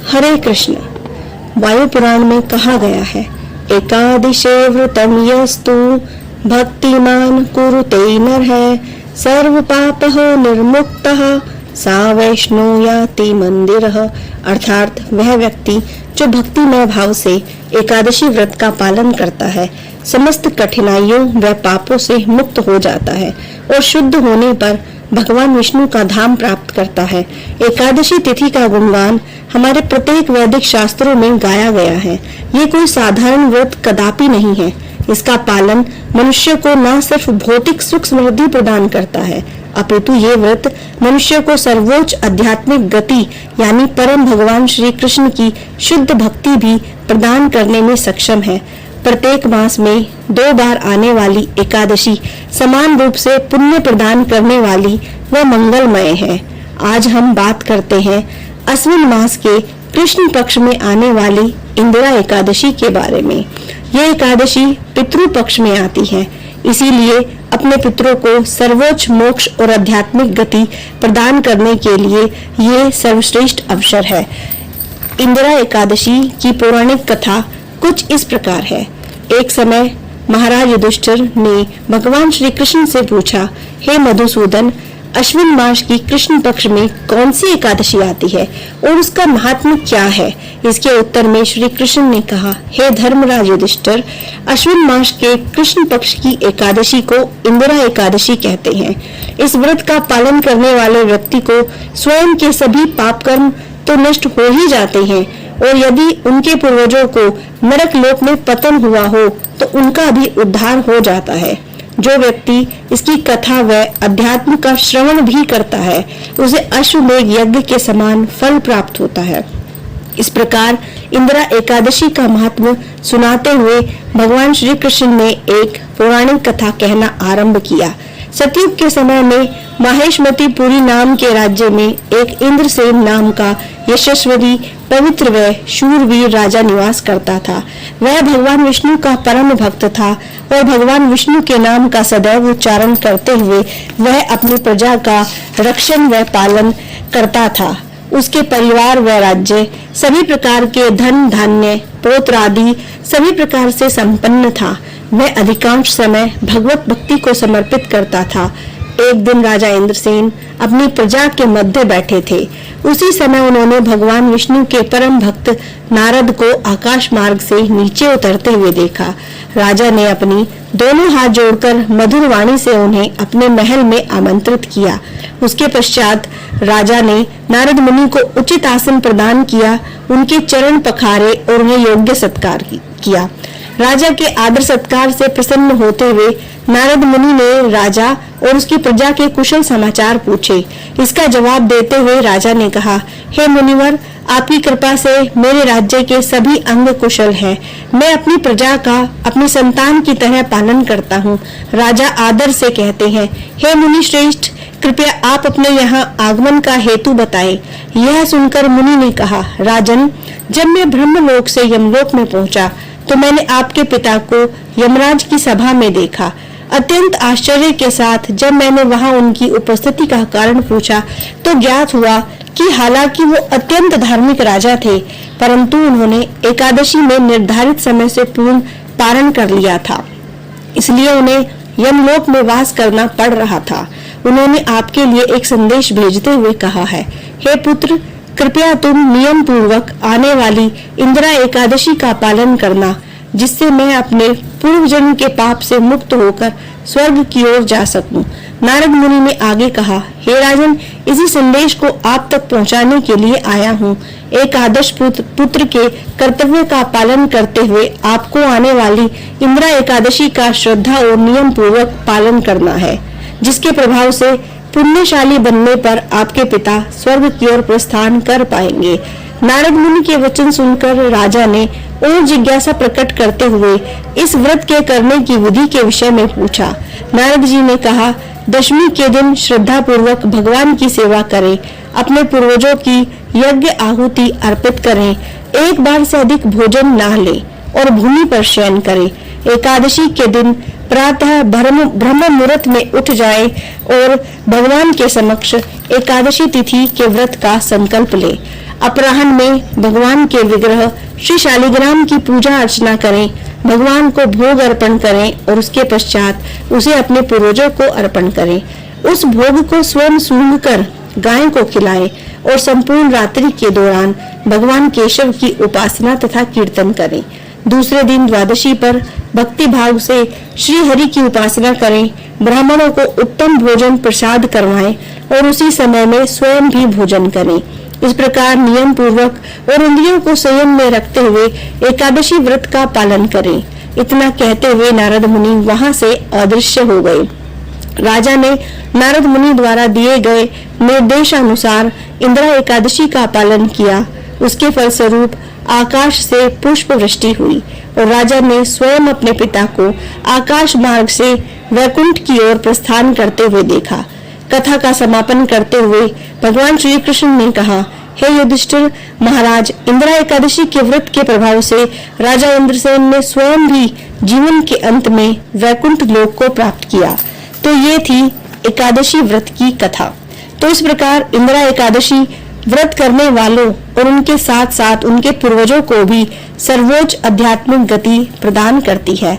हरे कृष्ण। वायु पुराण में कहा गया है, एकादशे व्रतम यस्तु भक्तिमान कुरुते नरः सर्व पापः निर्मुक्तः सा वैष्णो याति मंदिरः। अर्थात वह व्यक्ति जो भक्तिमय भाव से एकादशी व्रत का पालन करता है समस्त कठिनाइयों व पापों से मुक्त हो जाता है और शुद्ध होने पर भगवान विष्णु का धाम प्राप्त करता है। एकादशी तिथि का गुणगान हमारे प्रत्येक वैदिक शास्त्रों में गाया गया है। ये कोई साधारण व्रत कदापि नहीं है। इसका पालन मनुष्य को न सिर्फ भौतिक सुख समृद्धि प्रदान करता है, अपितु ये व्रत मनुष्य को सर्वोच्च आध्यात्मिक गति यानी परम भगवान श्री कृष्ण की शुद्ध भक्ति भी प्रदान करने में सक्षम है। प्रत्येक मास में 2 बार आने वाली एकादशी समान रूप से पुण्य प्रदान करने वाली व मंगलमय है। आज हम बात करते हैं अश्विन मास के कृष्ण पक्ष में आने वाली इंदिरा एकादशी के बारे में। यह एकादशी पितृ पक्ष में आती है, इसीलिए अपने पितरों को सर्वोच्च मोक्ष और आध्यात्मिक गति प्रदान करने के लिए ये सर्वश्रेष्ठ अवसर है। इंदिरा एकादशी की पौराणिक कथा कुछ इस प्रकार है। एक समय महाराज युधिष्ठिर ने भगवान श्री कृष्ण से पूछा, हे मधुसूदन, अश्विन मास की कृष्ण पक्ष में कौन सी एकादशी आती है और उसका महात्म्य क्या है? इसके उत्तर में श्री कृष्ण ने कहा, हे धर्मराज युधिष्ठिर, अश्विन मास के कृष्ण पक्ष की एकादशी को इंदिरा एकादशी कहते हैं। इस व्रत का पालन करने वाले व्यक्ति को स्वयं के सभी पाप कर्म तो नष्ट हो ही जाते हैं और यदि उनके पूर्वजों को नरक लोक में पतन हुआ हो तो उनका भी उद्धार हो जाता है। जो व्यक्ति इसकी कथा व अध्यात्म का श्रवण भी करता है उसे अश्वमेध यज्ञ के समान फल प्राप्त होता है। इस प्रकार इंदिरा एकादशी का महत्व सुनाते हुए भगवान श्री कृष्ण ने एक पौराणिक कथा कहना आरंभ किया। सतयुग के समय में माहेशमतीपुरी नाम के राज्य में एक इंद्रसेन नाम का यशस्वी, पवित्र व शूरवीर राजा निवास करता था। वह भगवान विष्णु का परम भक्त था और भगवान विष्णु के नाम का सदैव उच्चारण करते हुए वह अपनी प्रजा का रक्षण व पालन करता था। उसके परिवार व राज्य सभी प्रकार के धन धान्य पौत्र आदि सभी प्रकार से संपन्न था। वह अधिकांश समय भगवत भक्ति को समर्पित करता था। एक दिन राजा इंद्रसेन अपनी प्रजा के मध्य बैठे थे। उसी समय उन्होंने भगवान विष्णु के परम भक्त नारद को आकाश मार्ग से नीचे उतरते हुए देखा। राजा ने अपनी दोनों हाथ जोड़कर मधुर वाणी से उन्हें अपने महल में आमंत्रित किया। उसके पश्चात राजा ने नारद मुनि को उचित आसन प्रदान किया, उनके चरण पखारे और उन्हें योग्य सत्कार किया। राजा के आदर सत्कार से प्रसन्न होते हुए नारद मुनि ने राजा और उसकी प्रजा के कुशल समाचार पूछे। इसका जवाब देते हुए राजा ने कहा, हे मुनिवर, आपकी कृपा से मेरे राज्य के सभी अंग कुशल हैं। मैं अपनी प्रजा का अपनी संतान की तरह पालन करता हूँ। राजा आदर से कहते हैं, हे मुनि श्रेष्ठ, कृपया आप अपने यहाँ आगमन का हेतु बताएं। यह सुनकर मुनि ने कहा, राजन, जब मैं ब्रह्मलोक से यमलोक में पहुंचा तो मैंने आपके पिता को यमराज की सभा में देखा। अत्यंत आश्चर्य के साथ जब मैंने वहां उनकी उपस्थिति का कारण पूछा तो ज्ञात हुआ कि हालांकि वो अत्यंत धार्मिक राजा थे, परंतु उन्होंने एकादशी में निर्धारित समय से पूर्ण पारण कर लिया था, इसलिए उन्हें यमलोक में वास करना पड़ रहा था। उन्होंने आपके लिए एक संदेश भेजते हुए कहा है, हे पुत्र, कृपया तुम नियम पूर्वक आने वाली इंदिरा एकादशी का पालन करना, जिससे मैं अपने पूर्व जन्म के पाप से मुक्त होकर स्वर्ग की ओर जा सकूं। नारद मुनि ने आगे कहा, हे राजन, इसी संदेश को आप तक पहुंचाने के लिए आया हूं। एक आदर्श पुत्र के कर्तव्य का पालन करते हुए आपको आने वाली इंदिरा एकादशी का श्रद्धा और नियम पूर्वक पालन करना है, जिसके प्रभाव से पुण्यशाली बनने पर आपके पिता स्वर्ग की ओर प्रस्थान कर पाएंगे। नारद मुनि के वचन सुनकर राजा ने और जिज्ञासा प्रकट करते हुए इस व्रत के करने की विधि के विषय में पूछा। नारद जी ने कहा, दशमी के दिन श्रद्धा पूर्वक भगवान की सेवा करें, अपने पूर्वजों की यज्ञ आहुति अर्पित करें, एक बार से अधिक भोजन ना लें और भूमि पर शयन करें। एकादशी के दिन प्रातः ब्रह्म मुहूर्त में उठ जाएं और भगवान के समक्ष एकादशी तिथि के व्रत का संकल्प लें। अपराह्न में भगवान के विग्रह श्री शालिग्राम की पूजा अर्चना करें, भगवान को भोग अर्पण करें और उसके पश्चात उसे अपने पूर्वजों को अर्पण करें। उस भोग को स्वयं सूंघ कर गाय को खिलाएं और संपूर्ण रात्रि के दौरान भगवान केशव की उपासना तथा कीर्तन करें। दूसरे दिन द्वादशी पर भक्ति भाव से श्री हरि की उपासना करें, ब्राह्मणों को उत्तम भोजन प्रसाद करवाएं और उसी समय में स्वयं भी भोजन करें। इस प्रकार नियम पूर्वक और इंद्रियों को संयम में रखते हुए एकादशी व्रत का पालन करें। इतना कहते हुए नारद मुनि वहां से अदृश्य हो गए। राजा ने नारद मुनि द्वारा दिए गए निर्देशानुसार इंदिरा एकादशी का पालन किया। उसके फलस्वरूप आकाश से पुष्प वृष्टि हुई और राजा ने स्वयं अपने पिता को आकाश मार्ग से वैकुंठ की ओर प्रस्थान करते हुए देखा। कथा का समापन करते हुए भगवान श्री कृष्ण ने कहा, हे युधिष्ठिर महाराज, इंदिरा एकादशी के व्रत के प्रभाव से राजा इंद्रसेन ने स्वयं भी जीवन के अंत में वैकुंठ लोक को प्राप्त किया। तो ये थी एकादशी व्रत की कथा। तो इस प्रकार इंदिरा एकादशी व्रत करने वालों और उनके साथ साथ उनके पूर्वजों को भी सर्वोच्च आध्यात्मिक गति प्रदान करती है।